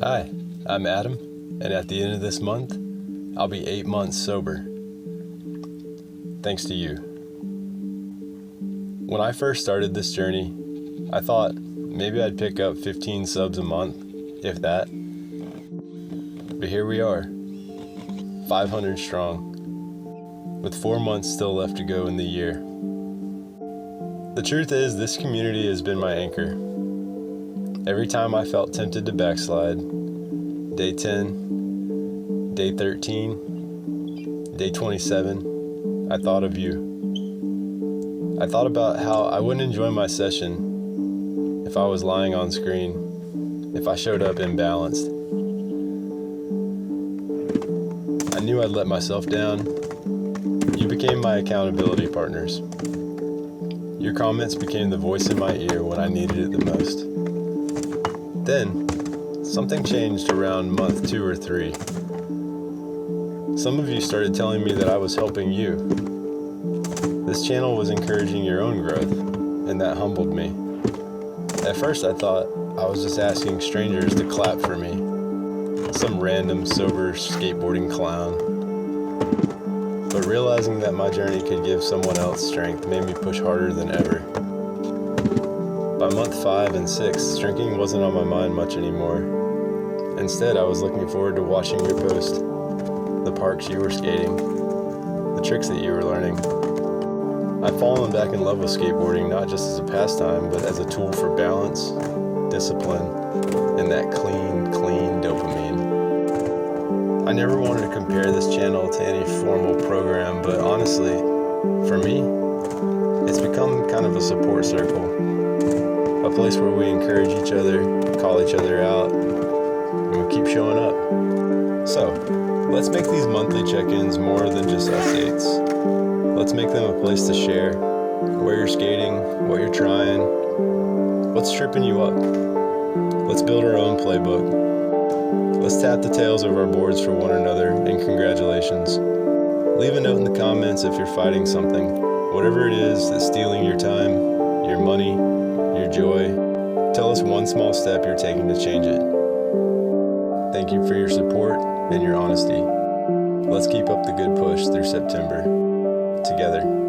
Hi, I'm Adam, and at the end of this month, I'll be 8 months sober. Thanks to you. When I first started this journey, I thought maybe I'd pick up 15 subs a month, if that. But here we are, 500 strong, with 4 months still left to go in the year. The truth is, this community has been my anchor. Every time I felt tempted to backslide, day 10, day 13, day 27, I thought of you. I thought about how I wouldn't enjoy my session if I was lying on screen, if I showed up imbalanced. I knew I'd let myself down. You became my accountability partners. Your comments became the voice in my ear when I needed it the most. Then, something changed around month 2 or 3. Some of you started telling me that I was helping you. This channel was encouraging your own growth, and that humbled me. At first I thought I was just asking strangers to clap for me, some random sober skateboarding clown. But realizing that my journey could give someone else strength made me push harder than ever. By month 5 and 6, drinking wasn't on my mind much anymore. Instead, I was looking forward to watching your post, the parks you were skating, the tricks that you were learning. I've fallen back in love with skateboarding not just as a pastime, but as a tool for balance, discipline, and that clean dopamine. I never wanted to compare this channel to any formal program, but honestly, for me, it's become kind of a support circle. A place where we encourage each other, call each other out, and we keep showing up. So, let's make these monthly check-ins more than just updates. Let's make them a place to share where you're skating, what you're trying, what's tripping you up. Let's build our own playbook. Let's tap the tails of our boards for one another, and congratulations. Leave a note in the comments if you're fighting something, whatever it is that's stealing your time, your money, your joy. Tell us one small step you're taking to change it. Thank you for your support and your honesty. Let's keep up the good push through September. Together.